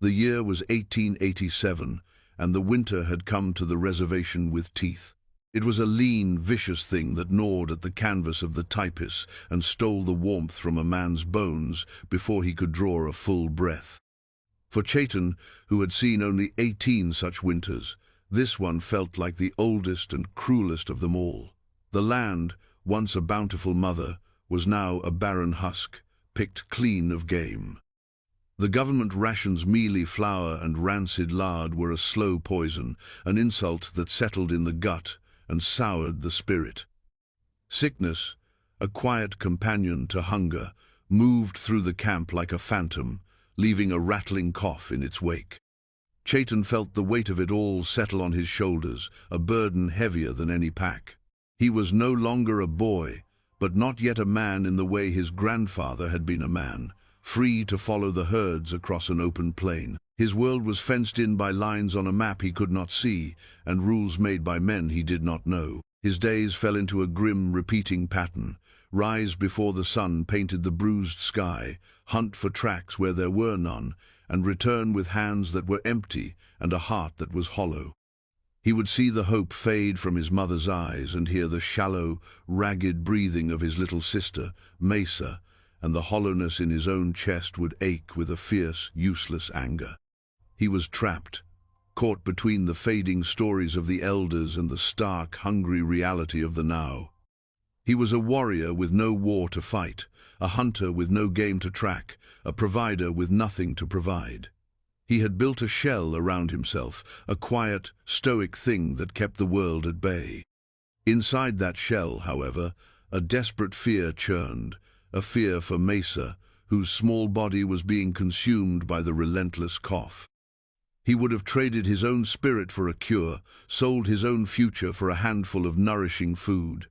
The year was 1887, and the winter had come to the reservation with teeth. It was a lean, vicious thing that gnawed at the canvas of the typus and stole the warmth from a man's bones before he could draw a full breath. For Chayton, who had seen only 18 such winters, this one felt like the oldest and cruelest of them all. The land, once a bountiful mother, was now a barren husk, picked clean of game. The government rations mealy flour and rancid lard were a slow poison, an insult that settled in the gut and soured the spirit. Sickness, a quiet companion to hunger, moved through the camp like a phantom, leaving a rattling cough in its wake. Chayton felt the weight of it all settle on his shoulders, a burden heavier than any pack. He was no longer a boy, but not yet a man in the way his grandfather had been a man, free to follow the herds across an open plain. His world was fenced in by lines on a map he could not see, and rules made by men he did not know. His days fell into a grim, repeating pattern. Rise before the sun painted the bruised sky, hunt for tracks where there were none, and return with hands that were empty and a heart that was hollow. He would see the hope fade from his mother's eyes and hear the shallow, ragged breathing of his little sister, Mesa, and the hollowness in his own chest would ache with a fierce, useless anger. He was trapped, caught between the fading stories of the elders and the stark, hungry reality of the now. He was a warrior with no war to fight, a hunter with no game to track, a provider with nothing to provide. He had built a shell around himself, a quiet, stoic thing that kept the world at bay. Inside that shell, however, a desperate fear churned, a fear for Mesa, whose small body was being consumed by the relentless cough. He would have traded his own spirit for a cure, sold his own future for a handful of nourishing food.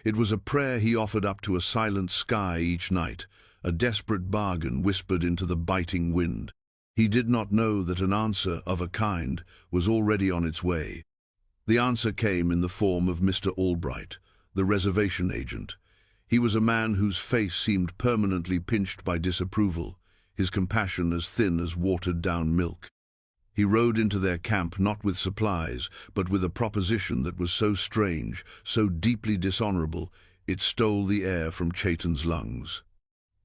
It was a prayer he offered up to a silent sky each night, a desperate bargain whispered into the biting wind. He did not know that an answer of a kind was already on its way. The answer came in the form of Mr. Albright, the reservation agent. He was a man whose face seemed permanently pinched by disapproval, his compassion as thin as watered-down milk. He rode into their camp not with supplies, but with a proposition that was so strange, so deeply dishonorable, it stole the air from Chayton's lungs.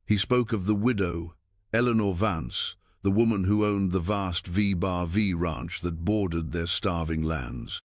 He spoke of the widow, Eleanor Vance, the woman who owned the vast V-V ranch that bordered their starving lands.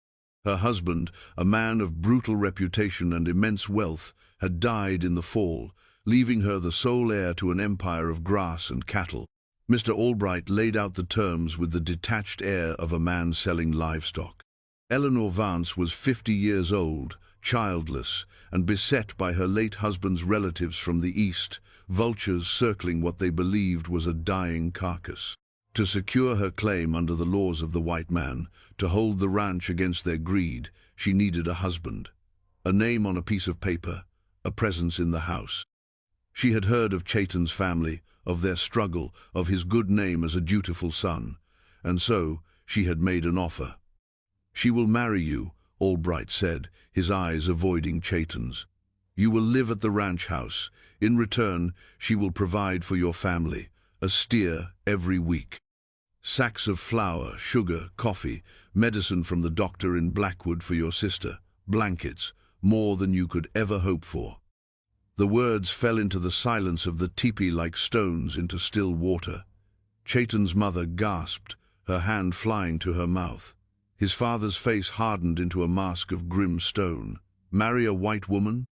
Her husband, a man of brutal reputation and immense wealth, had died in the fall, leaving her the sole heir to an empire of grass and cattle. Mr. Albright laid out the terms with the detached air of a man selling livestock. Eleanor Vance was 50 years old, childless, and beset by her late husband's relatives from the east, vultures circling what they believed was a dying carcass. To secure her claim under the laws of the white man, to hold the ranch against their greed, she needed a husband, a name on a piece of paper, a presence in the house. She had heard of Chayton's family, of their struggle, of his good name as a dutiful son, and so she had made an offer. "She will marry you," Albright said, his eyes avoiding Chayton's. "You will live at the ranch house. In return, she will provide for your family, a steer every week. Sacks of flour, sugar, coffee, medicine from the doctor in Blackwood for your sister, blankets, more than you could ever hope for." The words fell into the silence of the teepee like stones into still water. Chayton's mother gasped, her hand flying to her mouth. His father's face hardened into a mask of grim stone. Marry a white woman?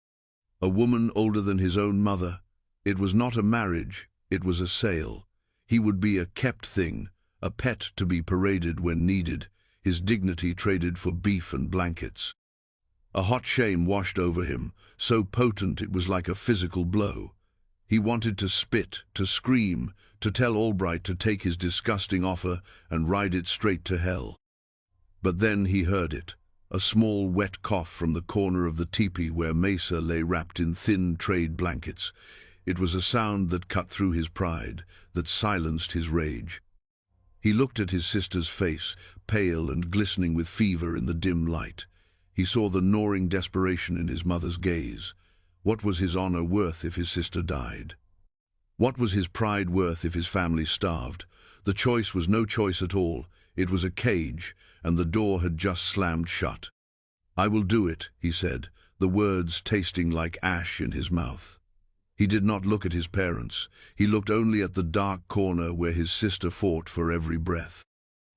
A woman older than his own mother? It was not a marriage, it was a sale. He would be a kept thing, a pet to be paraded when needed, his dignity traded for beef and blankets. A hot shame washed over him, so potent it was like a physical blow. He wanted to spit, to scream, to tell Albright to take his disgusting offer and ride it straight to hell. But then he heard it, a small wet cough from the corner of the teepee where Mesa lay wrapped in thin trade blankets. It was a sound that cut through his pride, that silenced his rage. He looked at his sister's face, pale and glistening with fever in the dim light. He saw the gnawing desperation in his mother's gaze. What was his honor worth if his sister died? What was his pride worth if his family starved? The choice was no choice at all. It was a cage, and the door had just slammed shut. "I will do it," he said, the words tasting like ash in his mouth. He did not look at his parents. He looked only at the dark corner where his sister fought for every breath.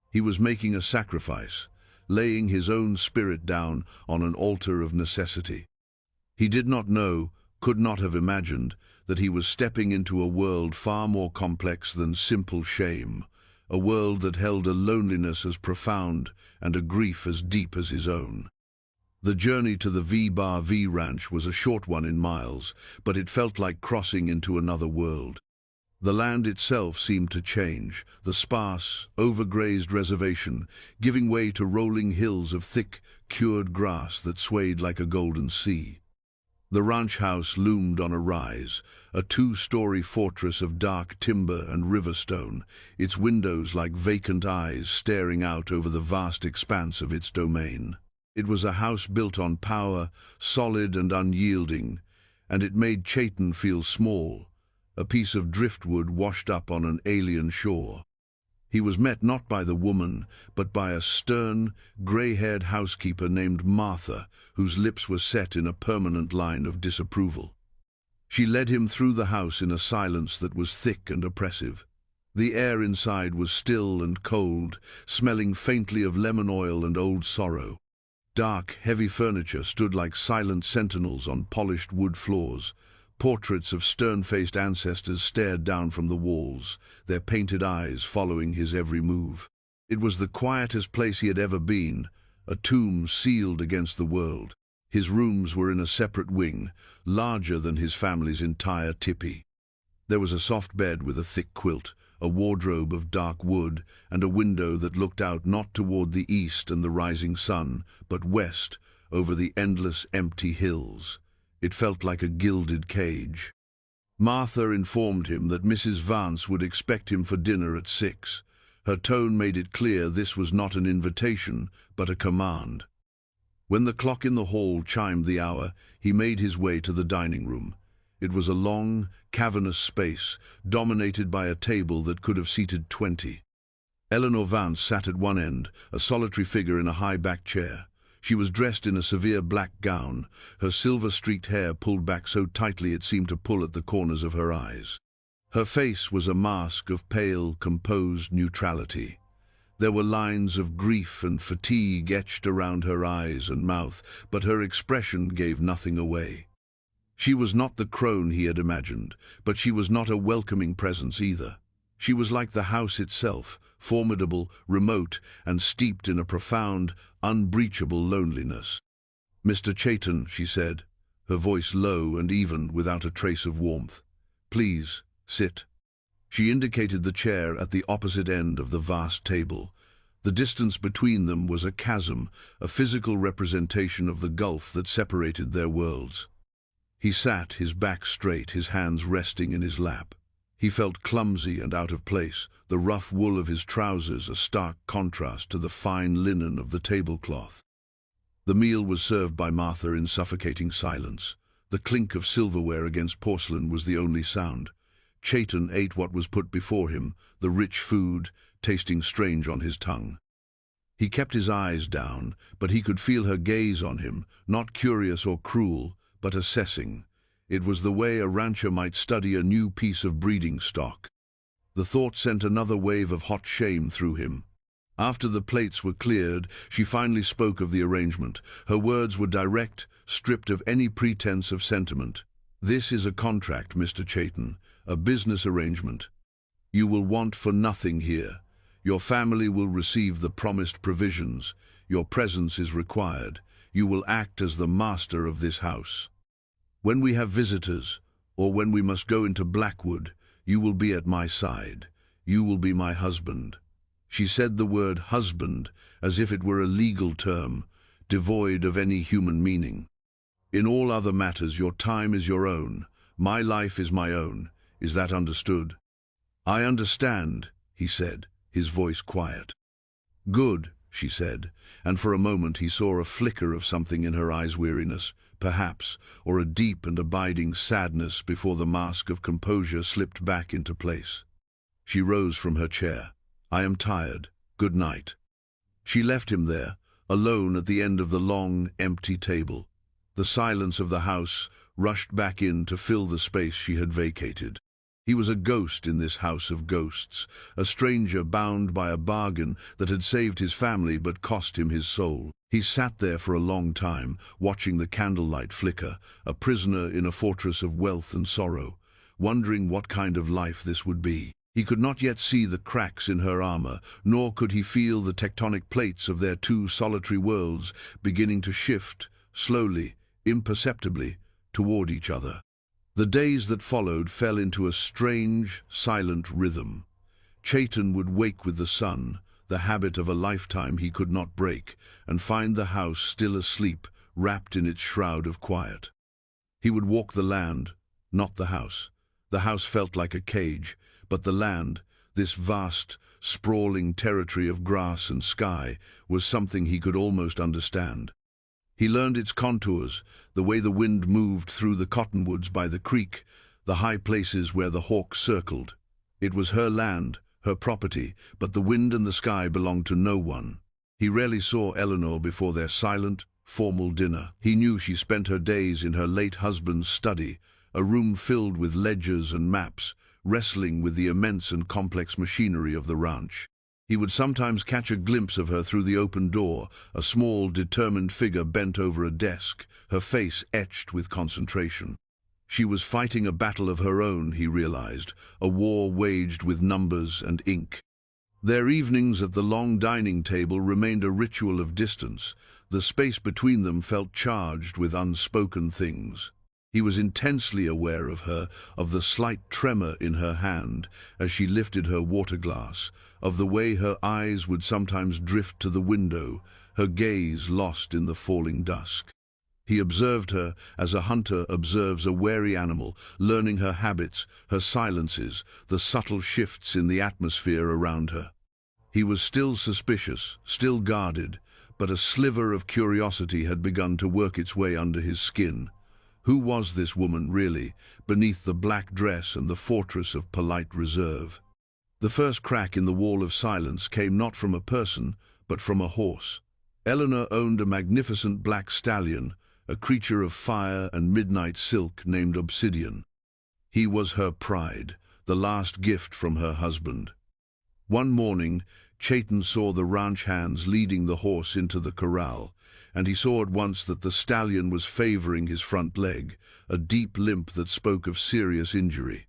He was making a sacrifice, laying his own spirit down on an altar of necessity. He did not know, could not have imagined, that he was stepping into a world far more complex than simple shame, a world that held a loneliness as profound and a grief as deep as his own. The journey to the V-V ranch was a short one in miles, but it felt like crossing into another world. The land itself seemed to change, the sparse, overgrazed reservation giving way to rolling hills of thick, cured grass that swayed like a golden sea. The ranch house loomed on a rise, a two-story fortress of dark timber and river stone, its windows like vacant eyes staring out over the vast expanse of its domain. It was a house built on power, solid and unyielding, and it made Chayton feel small, a piece of driftwood washed up on an alien shore. He was met not by the woman, but by a stern, grey-haired housekeeper named Martha, whose lips were set in a permanent line of disapproval. She led him through the house in a silence that was thick and oppressive. The air inside was still and cold, smelling faintly of lemon oil and old sorrow. Dark, heavy furniture stood like silent sentinels on polished wood floors. Portraits of stern-faced ancestors stared down from the walls, their painted eyes following his every move. It was the quietest place he had ever been, a tomb sealed against the world. His rooms were in a separate wing, larger than his family's entire tipi. There was a soft bed with a thick quilt, a wardrobe of dark wood, and a window that looked out not toward the east and the rising sun, but west, over the endless empty hills. It felt like a gilded cage. Martha informed him that Mrs. Vance would expect him for dinner at 6. Her tone made it clear this was not an invitation, but a command. When the clock in the hall chimed the hour, he made his way to the dining room. It was a long, cavernous space, dominated by a table that could have seated 20. Eleanor Vance sat at one end, a solitary figure in a high-backed chair. She was dressed in a severe black gown, her silver-streaked hair pulled back so tightly it seemed to pull at the corners of her eyes. Her face was a mask of pale, composed neutrality. There were lines of grief and fatigue etched around her eyes and mouth, but her expression gave nothing away. She was not the crone he had imagined, but she was not a welcoming presence either. She was like the house itself, formidable, remote, and steeped in a profound, unbreachable loneliness. "Mr. Chayton," she said, her voice low and even, without a trace of warmth. "Please, sit." She indicated the chair at the opposite end of the vast table. The distance between them was a chasm, a physical representation of the gulf that separated their worlds. He sat, his back straight, his hands resting in his lap. He felt clumsy and out of place, the rough wool of his trousers a stark contrast to the fine linen of the tablecloth. The meal was served by Martha in suffocating silence. The clink of silverware against porcelain was the only sound. Chayton ate what was put before him, the rich food, tasting strange on his tongue. He kept his eyes down, but he could feel her gaze on him, not curious or cruel, but assessing. It was the way a rancher might study a new piece of breeding stock. The thought sent another wave of hot shame through him. After the plates were cleared, she finally spoke of the arrangement. Her words were direct, stripped of any pretense of sentiment. "This is a contract, Mr. Chayton, a business arrangement. You will want for nothing here. Your family will receive the promised provisions. Your presence is required. You will act as the master of this house. When we have visitors, or when we must go into Blackwood, you will be at my side. You will be my husband." She said the word husband as if it were a legal term, devoid of any human meaning. "In all other matters, your time is your own. My life is my own. Is that understood?" "I understand," he said, his voice quiet. "Good," she said, and for a moment he saw a flicker of something in her eyes, weariness, perhaps, or a deep and abiding sadness before the mask of composure slipped back into place. She rose from her chair. I am tired. Good night." She left him there, alone at the end of the long, empty table. The silence of the house rushed back in to fill the space she had vacated. He was a ghost in this house of ghosts, a stranger bound by a bargain that had saved his family but cost him his soul. He sat there for a long time, watching the candlelight flicker, a prisoner in a fortress of wealth and sorrow, wondering what kind of life this would be. He could not yet see the cracks in her armor, nor could he feel the tectonic plates of their two solitary worlds beginning to shift, slowly, imperceptibly, toward each other. The days that followed fell into a strange, silent rhythm. Chaitan would wake with the sun, the habit of a lifetime he could not break, and find the house still asleep, wrapped in its shroud of quiet. He would walk the land, not the house. The house felt like a cage, but the land, this vast, sprawling territory of grass and sky, was something he could almost understand. He learned its contours, the way the wind moved through the cottonwoods by the creek, the high places where the hawks circled. It was her land, her property, but the wind and the sky belonged to no one. He rarely saw Eleanor before their silent, formal dinner. He knew she spent her days in her late husband's study, a room filled with ledgers and maps, wrestling with the immense and complex machinery of the ranch. He would sometimes catch a glimpse of her through the open door, a small, determined figure bent over a desk, her face etched with concentration. She was fighting a battle of her own, he realized, a war waged with numbers and ink. Their evenings at the long dining table remained a ritual of distance. The space between them felt charged with unspoken things. He was intensely aware of her, of the slight tremor in her hand as she lifted her water glass, of the way her eyes would sometimes drift to the window, her gaze lost in the falling dusk. He observed her as a hunter observes a wary animal, learning her habits, her silences, the subtle shifts in the atmosphere around her. He was still suspicious, still guarded, but a sliver of curiosity had begun to work its way under his skin. Who was this woman, really, beneath the black dress and the fortress of polite reserve? The first crack in the wall of silence came not from a person, but from a horse. Eleanor owned a magnificent black stallion, a creature of fire and midnight silk named Obsidian. He was her pride, the last gift from her husband. One morning, Chaitan saw the ranch hands leading the horse into the corral, and he saw at once that the stallion was favoring his front leg, a deep limp that spoke of serious injury.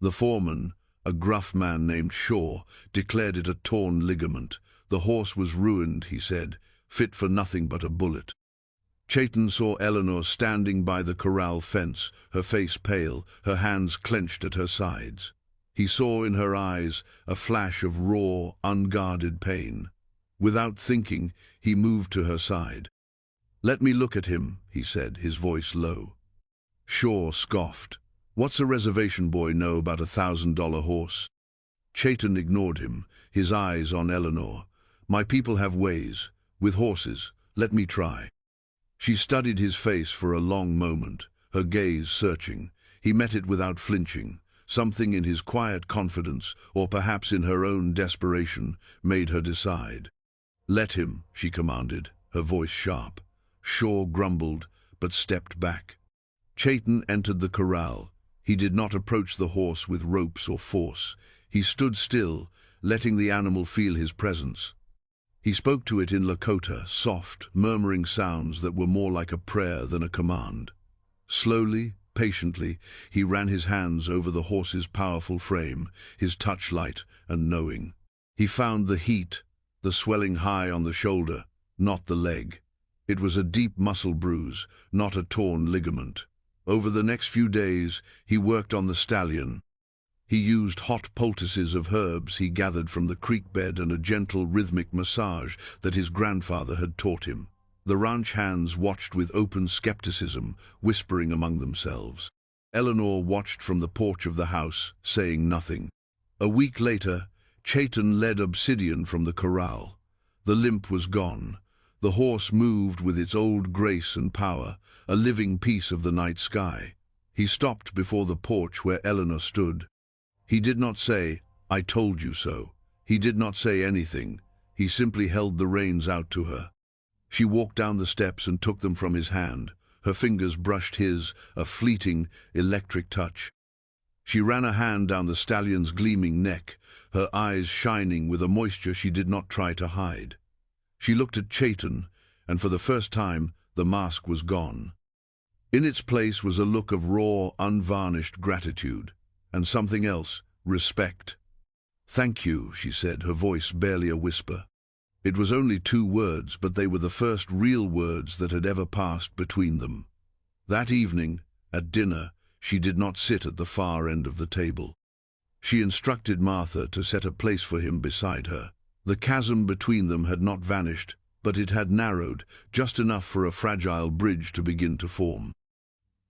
The foreman, a gruff man named Shaw, declared it a torn ligament. The horse was ruined, he said, fit for nothing but a bullet. Chaitan saw Eleanor standing by the corral fence, her face pale, her hands clenched at her sides. He saw in her eyes a flash of raw, unguarded pain. Without thinking, he moved to her side. "Let me look at him," he said, his voice low. Shaw scoffed. "What's a reservation boy know about a $1,000 horse?" Chaitan ignored him, his eyes on Eleanor. "My people have ways. With horses. Let me try." She studied his face for a long moment, her gaze searching. He met it without flinching. Something in his quiet confidence, or perhaps in her own desperation, made her decide. "Let him," she commanded, her voice sharp. Shaw grumbled, but stepped back. Chaitan entered the corral. He did not approach the horse with ropes or force. He stood still, letting the animal feel his presence. He spoke to it in Lakota, soft, murmuring sounds that were more like a prayer than a command. Slowly, patiently, he ran his hands over the horse's powerful frame, his touch light and knowing. He found the heat, the swelling high on the shoulder, not the leg. It was a deep muscle bruise, not a torn ligament. Over the next few days, he worked on the stallion. He used hot poultices of herbs he gathered from the creek bed and a gentle rhythmic massage that his grandfather had taught him. The ranch hands watched with open skepticism, whispering among themselves. Eleanor watched from the porch of the house, saying nothing. A week later, Chaitan led Obsidian from the corral. The limp was gone. The horse moved with its old grace and power, a living piece of the night sky. He stopped before the porch where Eleanor stood. He did not say, "I told you so." He did not say anything. He simply held the reins out to her. She walked down the steps and took them from his hand. Her fingers brushed his, a fleeting, electric touch. She ran a hand down the stallion's gleaming neck, her eyes shining with a moisture she did not try to hide. She looked at Chaitan, and for the first time, the mask was gone. In its place was a look of raw, unvarnished gratitude, and something else, respect. "Thank you," she said, her voice barely a whisper. It was only 2 words, but they were the first real words that had ever passed between them. That evening, at dinner, she did not sit at the far end of the table. She instructed Martha to set a place for him beside her. The chasm between them had not vanished, but it had narrowed, just enough for a fragile bridge to begin to form.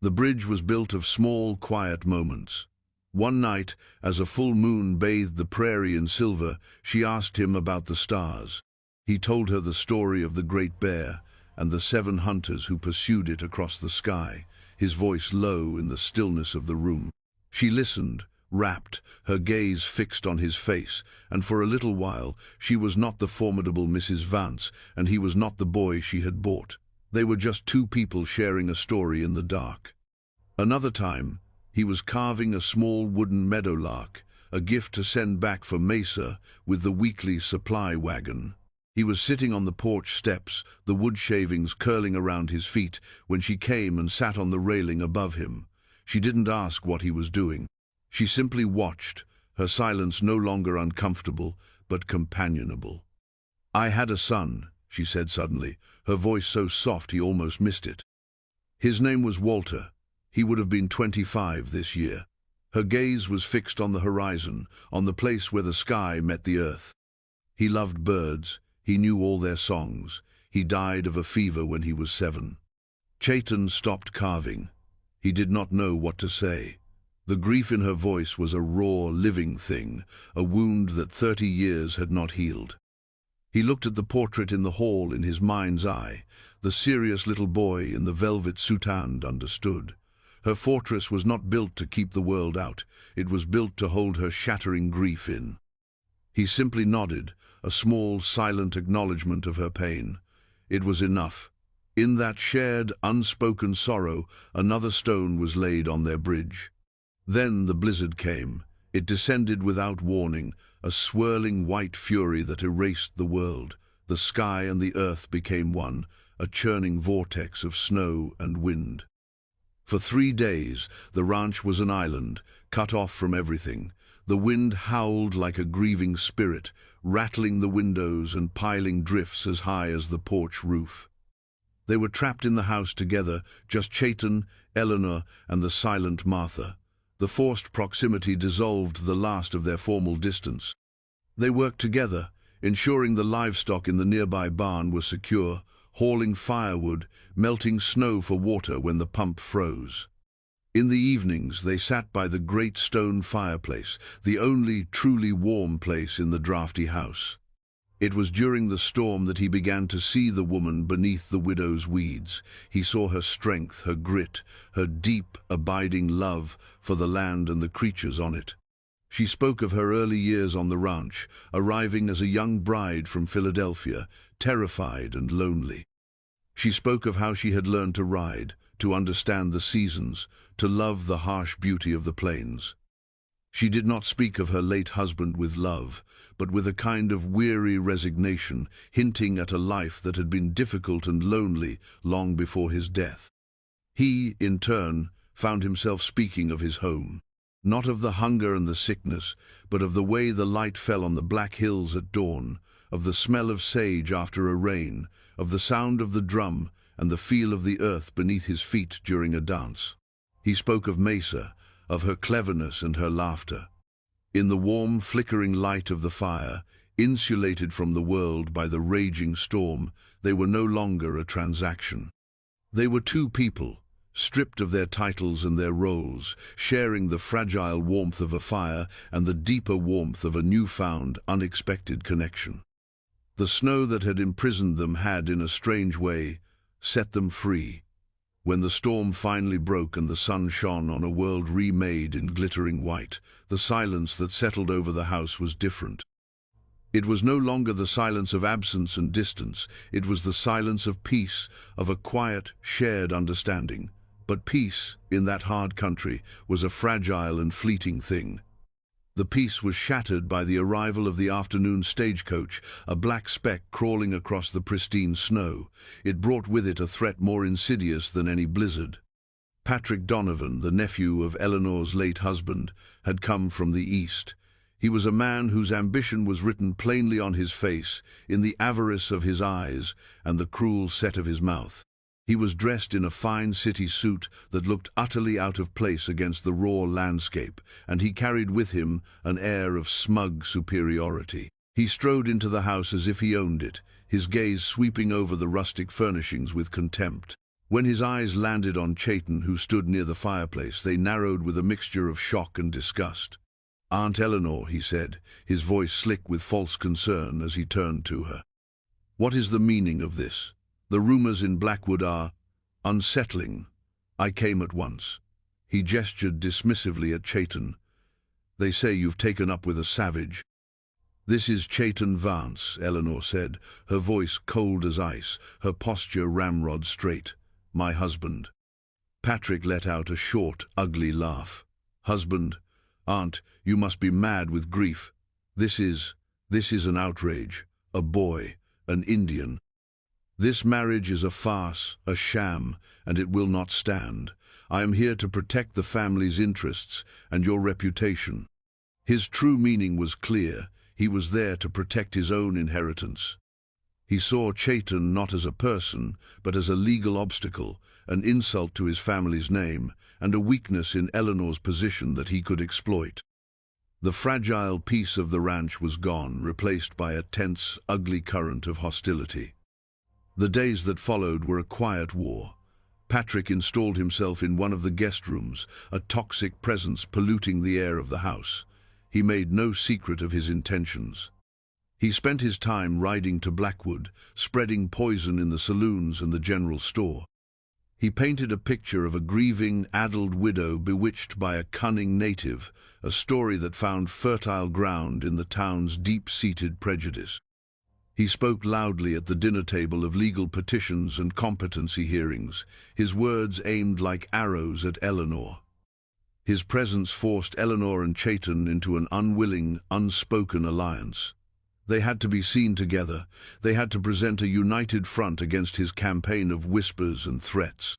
The bridge was built of small, quiet moments. One night, as a full moon bathed the prairie in silver, she asked him about the stars. He told her the story of the great bear and the 7 hunters who pursued it across the sky, his voice low in the stillness of the room. She listened, rapt, her gaze fixed on his face, and for a little while she was not the formidable Mrs. Vance, and he was not the boy she had bought. They were just 2 people sharing a story in the dark. Another time, he was carving a small wooden meadowlark, a gift to send back for Mesa with the weekly supply wagon. He was sitting on the porch steps, the wood shavings curling around his feet, when she came and sat on the railing above him. She didn't ask what he was doing. She simply watched, her silence no longer uncomfortable, but companionable. "I had a son," she said suddenly, her voice so soft he almost missed it. "His name was Walter. He would have been 25 this year." Her gaze was fixed on the horizon, on the place where the sky met the earth. "He loved birds. He knew all their songs. He died of a fever when he was 7. Chaitan stopped carving. He did not know what to say. The grief in her voice was a raw, living thing, a wound that 30 years had not healed. He looked at the portrait in the hall in his mind's eye. The serious little boy in the velvet soutane understood. Her fortress was not built to keep the world out. It was built to hold her shattering grief in. He simply nodded, a small, silent acknowledgement of her pain. It was enough. In that shared, unspoken sorrow, another stone was laid on their bridge. Then the blizzard came. It descended without warning, a swirling white fury that erased the world. The sky and the earth became one, a churning vortex of snow and wind. For 3 days, the ranch was an island, cut off from everything. The wind howled like a grieving spirit, rattling the windows and piling drifts as high as the porch roof. They were trapped in the house together, just Chaitan, Eleanor, and the silent Martha. The forced proximity dissolved the last of their formal distance. They worked together, ensuring the livestock in the nearby barn were secure, hauling firewood, melting snow for water when the pump froze. In the evenings, they sat by the great stone fireplace, the only truly warm place in the drafty house. It was during the storm that he began to see the woman beneath the widow's weeds. He saw her strength, her grit, her deep, abiding love for the land and the creatures on it. She spoke of her early years on the ranch, arriving as a young bride from Philadelphia, terrified and lonely. She spoke of how she had learned to ride, to understand the seasons, to love the harsh beauty of the plains. She did not speak of her late husband with love, but with a kind of weary resignation, hinting at a life that had been difficult and lonely long before his death. He, in turn, found himself speaking of his home, not of the hunger and the sickness, but of the way the light fell on the black hills at dawn, of the smell of sage after a rain, of the sound of the drum and the feel of the earth beneath his feet during a dance. He spoke of Mesa, of her cleverness and her laughter. In the warm, flickering light of the fire, insulated from the world by the raging storm, they were no longer a transaction. They were 2 people, stripped of their titles and their roles, sharing the fragile warmth of a fire and the deeper warmth of a newfound, unexpected connection. The snow that had imprisoned them had, in a strange way, set them free. When the storm finally broke and the sun shone on a world remade in glittering white, the silence that settled over the house was different. It was no longer the silence of absence and distance. It was the silence of peace, of a quiet, shared understanding. But peace, in that hard country, was a fragile and fleeting thing. The peace was shattered by the arrival of the afternoon stagecoach, a black speck crawling across the pristine snow. It brought with it a threat more insidious than any blizzard. Patrick Donovan, the nephew of Eleanor's late husband, had come from the east. He was a man whose ambition was written plainly on his face, in the avarice of his eyes and the cruel set of his mouth. He was dressed in a fine city suit that looked utterly out of place against the raw landscape, and he carried with him an air of smug superiority. He strode into the house as if he owned it, his gaze sweeping over the rustic furnishings with contempt. When his eyes landed on Chayton, who stood near the fireplace, they narrowed with a mixture of shock and disgust. "Aunt Eleanor," he said, his voice slick with false concern as he turned to her. "What is the meaning of this? The rumors in Blackwood are unsettling. I came at once." He gestured dismissively at Chayton. "They say you've taken up with a savage." "This is Chayton Vance," Eleanor said, her voice cold as ice, her posture ramrod straight. "My husband." Patrick let out a short, ugly laugh. "Husband? Aunt, you must be mad with grief. This is an outrage. A boy, an Indian. This marriage is a farce, a sham, and it will not stand. I am here to protect the family's interests and your reputation." His true meaning was clear. He was there to protect his own inheritance. He saw Chayton not as a person, but as a legal obstacle, an insult to his family's name, and a weakness in Eleanor's position that he could exploit. The fragile peace of the ranch was gone, replaced by a tense, ugly current of hostility. The days that followed were a quiet war. Patrick installed himself in one of the guest rooms, a toxic presence polluting the air of the house. He made no secret of his intentions. He spent his time riding to Blackwood, spreading poison in the saloons and the general store. He painted a picture of a grieving, addled widow bewitched by a cunning native, a story that found fertile ground in the town's deep-seated prejudice. He spoke loudly at the dinner table of legal petitions and competency hearings, his words aimed like arrows at Eleanor. His presence forced Eleanor and Chayton into an unwilling, unspoken alliance. They had to be seen together. They had to present a united front against his campaign of whispers and threats.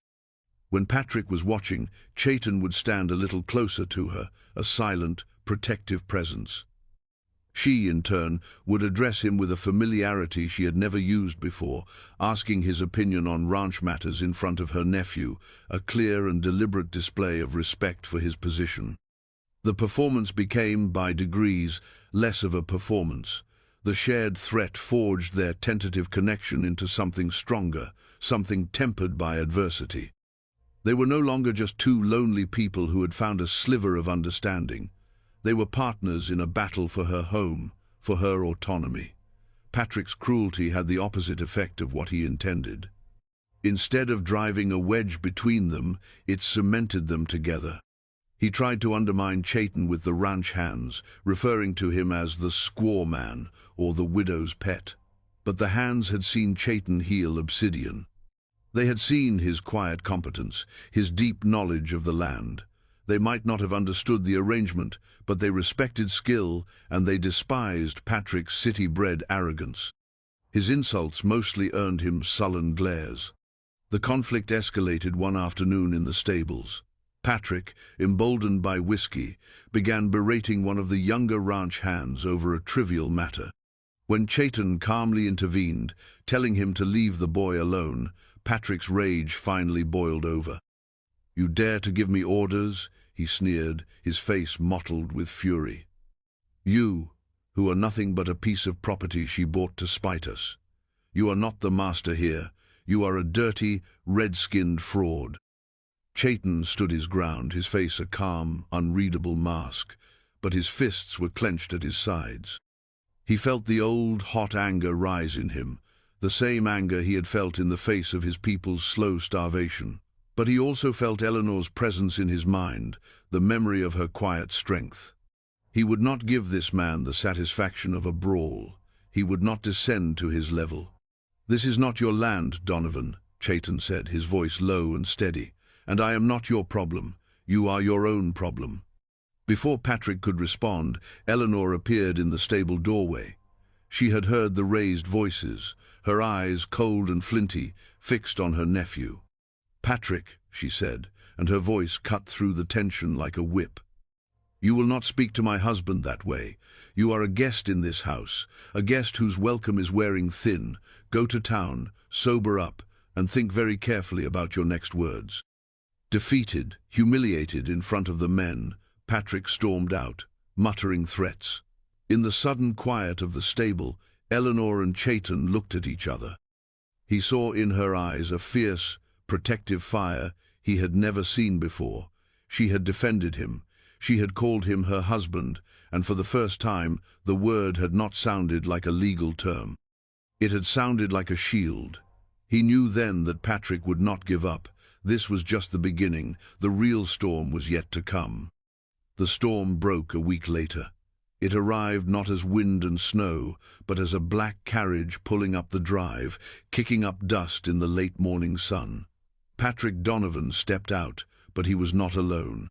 When Patrick was watching, Chayton would stand a little closer to her, a silent, protective presence. She, in turn, would address him with a familiarity she had never used before, asking his opinion on ranch matters in front of her nephew, a clear and deliberate display of respect for his position. The performance became, by degrees, less of a performance. The shared threat forged their tentative connection into something stronger, something tempered by adversity. They were no longer just two lonely people who had found a sliver of understanding. They were partners in a battle for her home, for her autonomy. Patrick's cruelty had the opposite effect of what he intended. Instead of driving a wedge between them, it cemented them together. He tried to undermine Chayton with the ranch hands, referring to him as the squaw man or the widow's pet. But the hands had seen Chayton heal obsidian. They had seen his quiet competence, his deep knowledge of the land. They might not have understood the arrangement, but they respected skill, and they despised Patrick's city-bred arrogance. His insults mostly earned him sullen glares. The conflict escalated one afternoon in the stables. Patrick, emboldened by whiskey, began berating one of the younger ranch hands over a trivial matter. When Chayton calmly intervened, telling him to leave the boy alone, Patrick's rage finally boiled over. "You dare to give me orders?" he sneered, his face mottled with fury. "You, who are nothing but a piece of property she bought to spite us. You are not the master here. You are a dirty, red-skinned fraud." Chayton stood his ground, his face a calm, unreadable mask, but his fists were clenched at his sides. He felt the old, hot anger rise in him, the same anger he had felt in the face of his people's slow starvation. But he also felt Eleanor's presence in his mind, the memory of her quiet strength. He would not give this man the satisfaction of a brawl. He would not descend to his level. "This is not your land, Donovan," Chayton said, his voice low and steady. "And I am not your problem. You are your own problem." Before Patrick could respond, Eleanor appeared in the stable doorway. She had heard the raised voices, her eyes, cold and flinty, fixed on her nephew. "Patrick," she said, and her voice cut through the tension like a whip. "You will not speak to my husband that way. You are a guest in this house, a guest whose welcome is wearing thin. Go to town, sober up, and think very carefully about your next words." Defeated, humiliated in front of the men, Patrick stormed out, muttering threats. In the sudden quiet of the stable, Eleanor and Chayton looked at each other. He saw in her eyes a fierce, protective fire he had never seen before. She had defended him. She had called him her husband, and for the first time, the word had not sounded like a legal term. It had sounded like a shield. He knew then that Patrick would not give up. This was just the beginning. The real storm was yet to come. The storm broke a week later. It arrived not as wind and snow, but as a black carriage pulling up the drive, kicking up dust in the late morning sun. Patrick Donovan stepped out, but he was not alone.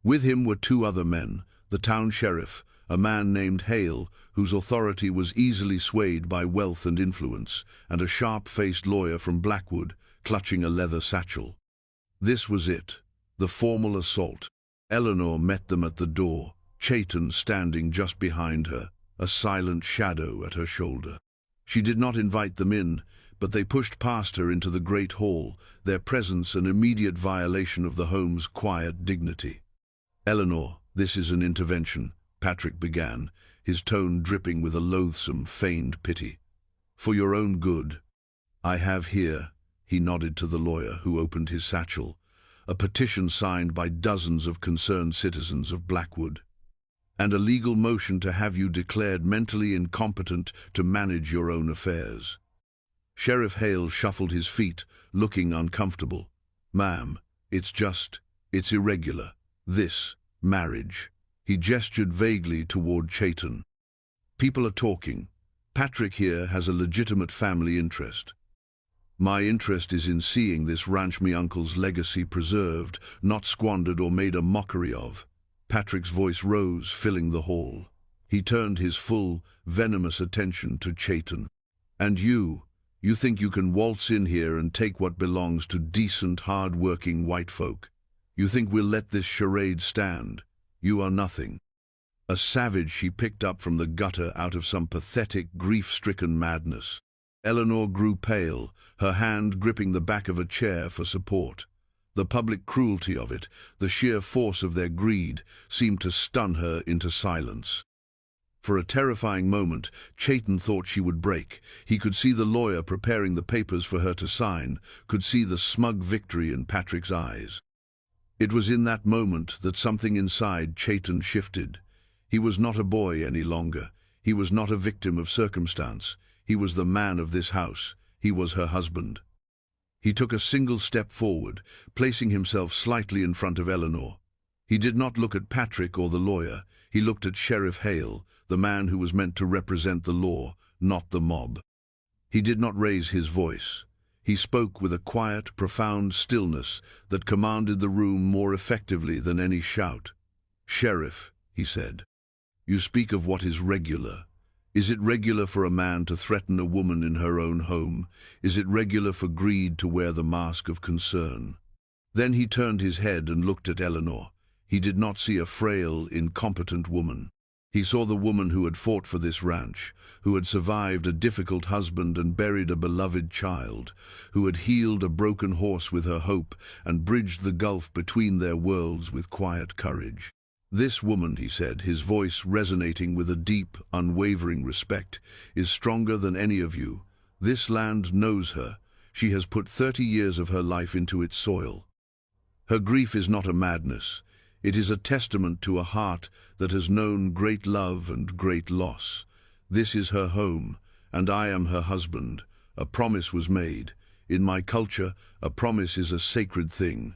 With him were two other men, the town sheriff, a man named Hale, whose authority was easily swayed by wealth and influence, and a sharp-faced lawyer from Blackwood, clutching a leather satchel. This was it, the formal assault. Eleanor met them at the door, Chayton standing just behind her, a silent shadow at her shoulder. She did not invite them in, but they pushed past her into the great hall, their presence an immediate violation of the home's quiet dignity. "Eleanor, this is an intervention," Patrick began, his tone dripping with a loathsome, feigned pity. "For your own good. I have here," he nodded to the lawyer, who opened his satchel, "a petition signed by dozens of concerned citizens of Blackwood, and a legal motion to have you declared mentally incompetent to manage your own affairs." Sheriff Hale shuffled his feet, looking uncomfortable. "Ma'am, it's irregular. This marriage." He gestured vaguely toward Chayton. "People are talking. Patrick here has a legitimate family interest. My interest is in seeing this ranch me uncle's legacy preserved, not squandered or made a mockery of." Patrick's voice rose, filling the hall. He turned his full, venomous attention to Chayton. "And you think you can waltz in here and take what belongs to decent, hard-working white folk? You think we'll let this charade stand? You are nothing." A savage she picked up from the gutter out of some pathetic, grief-stricken madness. Eleanor grew pale, her hand gripping the back of a chair for support. The public cruelty of it, the sheer force of their greed, seemed to stun her into silence. For a terrifying moment, Chayton thought she would break. He could see the lawyer preparing the papers for her to sign, could see the smug victory in Patrick's eyes. It was in that moment that something inside Chayton shifted. He was not a boy any longer. He was not a victim of circumstance. He was the man of this house. He was her husband. He took a single step forward, placing himself slightly in front of Eleanor. He did not look at Patrick or the lawyer. He looked at Sheriff Hale, the man who was meant to represent the law, not the mob. He did not raise his voice. He spoke with a quiet, profound stillness that commanded the room more effectively than any shout. "Sheriff," he said, "you speak of what is regular. Is it regular for a man to threaten a woman in her own home? Is it regular for greed to wear the mask of concern?" Then he turned his head and looked at Eleanor. He did not see a frail, incompetent woman. He saw the woman who had fought for this ranch, who had survived a difficult husband and buried a beloved child, who had healed a broken horse with her hope and bridged the gulf between their worlds with quiet courage. "This woman," he said, his voice resonating with a deep, unwavering respect, "is stronger than any of you. This land knows her. She has put 30 years of her life into its soil. Her grief is not a madness. It is a testament to a heart that has known great love and great loss. This is her home, and I am her husband. A promise was made. In my culture, a promise is a sacred thing.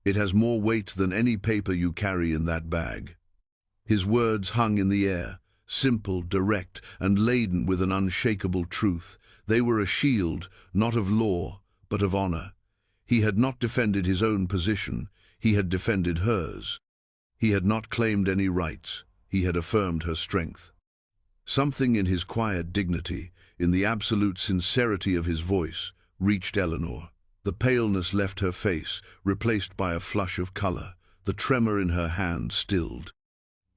It has more weight than any paper you carry in that bag." His words hung in the air, simple, direct, and laden with an unshakable truth. They were a shield, not of law, but of honor. He had not defended his own position, he had defended hers. He had not claimed any rights, he had affirmed her strength. Something in his quiet dignity, in the absolute sincerity of his voice, reached Eleanor. The paleness left her face, replaced by a flush of color. The tremor in her hand stilled.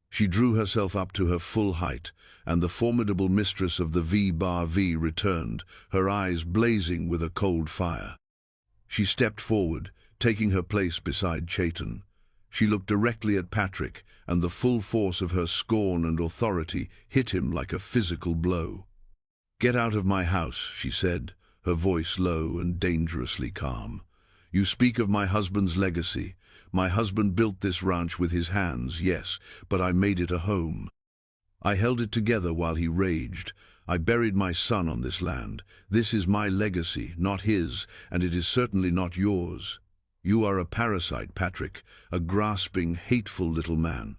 She drew herself up to her full height, and the formidable mistress of the V-bar-V returned, her eyes blazing with a cold fire. She stepped forward, taking her place beside Chayton. She looked directly at Patrick, and the full force of her scorn and authority hit him like a physical blow. "Get out of my house," she said, her voice low and dangerously calm. "You speak of my husband's legacy. My husband built this ranch with his hands, yes, but I made it a home. I held it together while he raged. I buried my son on this land. This is my legacy, not his, and it is certainly not yours. You are a parasite, Patrick, a grasping, hateful little man.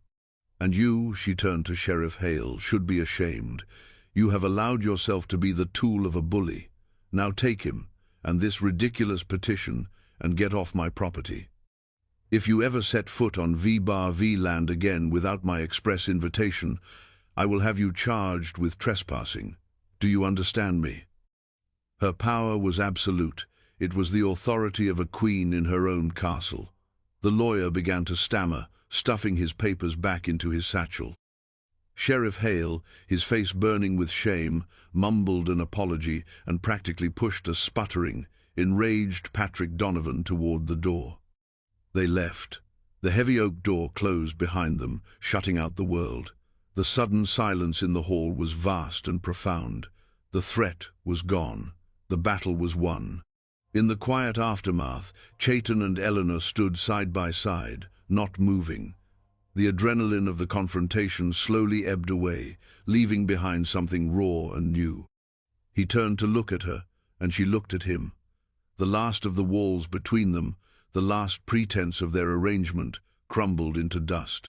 And you," she turned to Sheriff Hale, "should be ashamed. You have allowed yourself to be the tool of a bully. Now take him, and this ridiculous petition, and get off my property. If you ever set foot on V-bar-V land again without my express invitation, I will have you charged with trespassing. Do you understand me?" Her power was absolute. It was the authority of a queen in her own castle. The lawyer began to stammer, stuffing his papers back into his satchel. Sheriff Hale, his face burning with shame, mumbled an apology and practically pushed a sputtering, enraged Patrick Donovan toward the door. They left. The heavy oak door closed behind them, shutting out the world. The sudden silence in the hall was vast and profound. The threat was gone. The battle was won. In the quiet aftermath, Chayton and Eleanor stood side by side, not moving. The adrenaline of the confrontation slowly ebbed away, leaving behind something raw and new. He turned to look at her, and she looked at him. The last of the walls between them, the last pretense of their arrangement, crumbled into dust.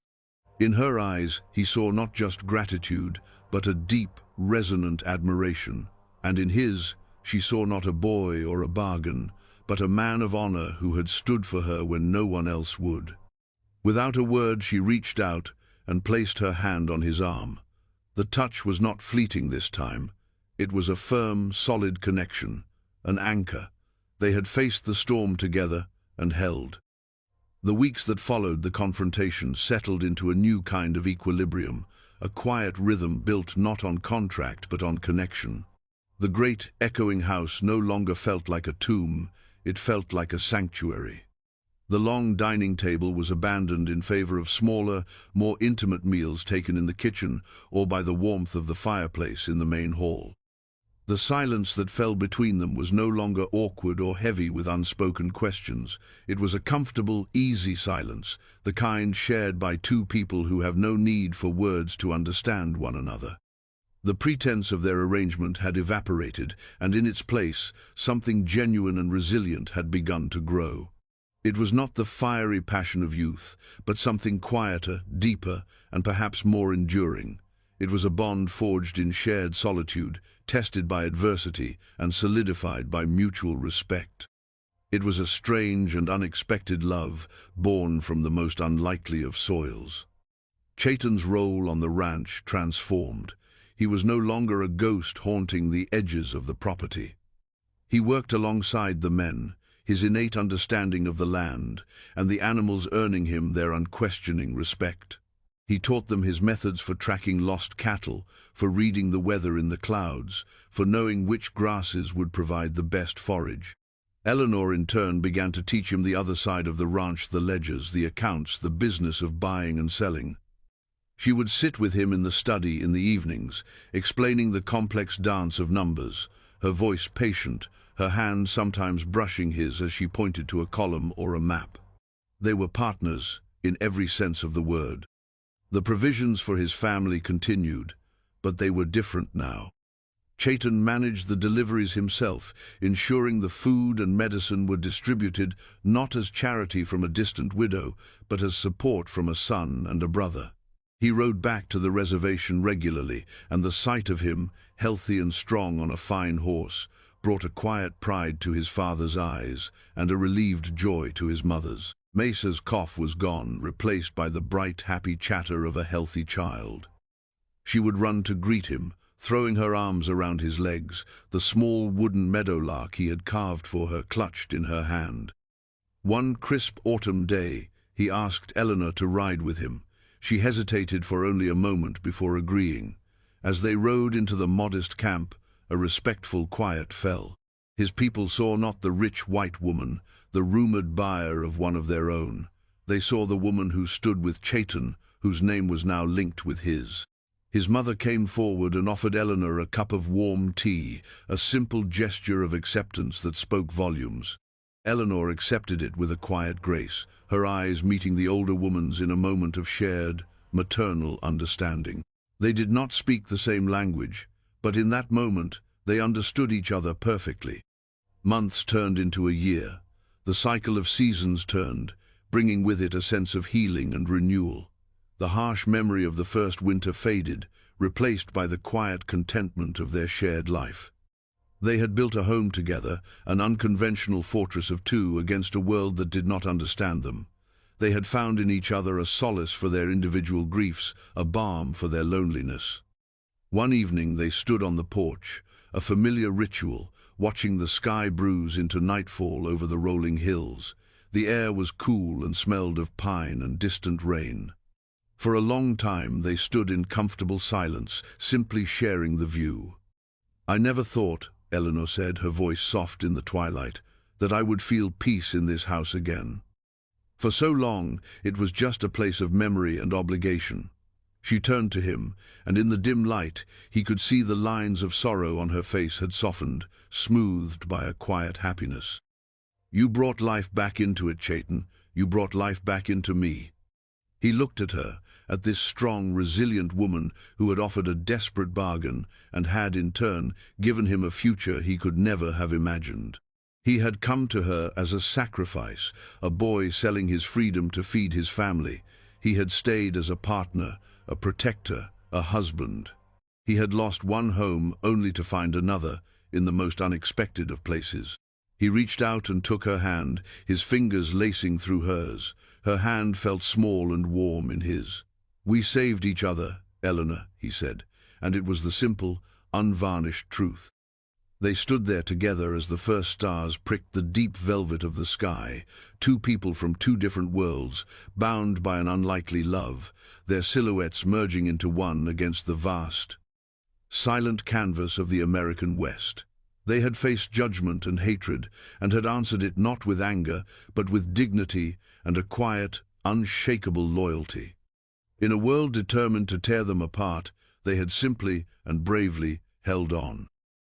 In her eyes, he saw not just gratitude, but a deep, resonant admiration, and in his, she saw not a boy or a bargain, but a man of honor who had stood for her when no one else would. Without a word, she reached out and placed her hand on his arm. The touch was not fleeting this time. It was a firm, solid connection, an anchor. They had faced the storm together and held. The weeks that followed the confrontation settled into a new kind of equilibrium, a quiet rhythm built not on contract but on connection. The great, echoing house no longer felt like a tomb, it felt like a sanctuary. The long dining table was abandoned in favor of smaller, more intimate meals taken in the kitchen or by the warmth of the fireplace in the main hall. The silence that fell between them was no longer awkward or heavy with unspoken questions. It was a comfortable, easy silence, the kind shared by two people who have no need for words to understand one another. The pretense of their arrangement had evaporated, and in its place, something genuine and resilient had begun to grow. It was not the fiery passion of youth, but something quieter, deeper, and perhaps more enduring. It was a bond forged in shared solitude, tested by adversity, and solidified by mutual respect. It was a strange and unexpected love, born from the most unlikely of soils. Chayton's role on the ranch transformed. He was no longer a ghost haunting the edges of the property. He worked alongside the men, his innate understanding of the land, and the animals earning him their unquestioning respect. He taught them his methods for tracking lost cattle, for reading the weather in the clouds, for knowing which grasses would provide the best forage. Eleanor, in turn, began to teach him the other side of the ranch, the ledgers, the accounts, the business of buying and selling. She would sit with him in the study in the evenings, explaining the complex dance of numbers, her voice patient, her hand sometimes brushing his as she pointed to a column or a map. They were partners, in every sense of the word. The provisions for his family continued, but they were different now. Chayton managed the deliveries himself, ensuring the food and medicine were distributed not as charity from a distant widow, but as support from a son and a brother. He rode back to the reservation regularly, and the sight of him, healthy and strong on a fine horse, brought a quiet pride to his father's eyes and a relieved joy to his mother's. Mesa's cough was gone, replaced by the bright, happy chatter of a healthy child. She would run to greet him, throwing her arms around his legs, the small wooden meadowlark he had carved for her clutched in her hand. One crisp autumn day, he asked Eleanor to ride with him. She hesitated for only a moment before agreeing. As they rode into the modest camp, a respectful quiet fell. His people saw not the rich white woman, the rumored buyer of one of their own. They saw the woman who stood with Chaitan, whose name was now linked with his. His mother came forward and offered Eleanor a cup of warm tea, a simple gesture of acceptance that spoke volumes. Eleanor accepted it with a quiet grace, her eyes meeting the older woman's in a moment of shared, maternal understanding. They did not speak the same language, but in that moment they understood each other perfectly. Months turned into a year. The cycle of seasons turned, bringing with it a sense of healing and renewal. The harsh memory of the first winter faded, replaced by the quiet contentment of their shared life. They had built a home together, an unconventional fortress of two against a world that did not understand them. They had found in each other a solace for their individual griefs, a balm for their loneliness. One evening they stood on the porch, a familiar ritual, watching the sky bruise into nightfall over the rolling hills. The air was cool and smelled of pine and distant rain. For a long time they stood in comfortable silence, simply sharing the view. "I never thought," Eleanor said, her voice soft in the twilight, "that I would feel peace in this house again. For so long it was just a place of memory and obligation." She turned to him, and in the dim light he could see the lines of sorrow on her face had softened, smoothed by a quiet happiness. "You brought life back into it, Chaitan. You brought life back into me." He looked at her, at this strong, resilient woman who had offered a desperate bargain and had, in turn, given him a future he could never have imagined. He had come to her as a sacrifice, a boy selling his freedom to feed his family. He had stayed as a partner, a protector, a husband. He had lost one home only to find another, in the most unexpected of places. He reached out and took her hand, his fingers lacing through hers. Her hand felt small and warm in his. "We saved each other, Eleanor," he said, and it was the simple, unvarnished truth. They stood there together as the first stars pricked the deep velvet of the sky, two people from two different worlds, bound by an unlikely love, their silhouettes merging into one against the vast, silent canvas of the American West. They had faced judgment and hatred, and had answered it not with anger, but with dignity and a quiet, unshakable loyalty. In a world determined to tear them apart, they had simply and bravely held on.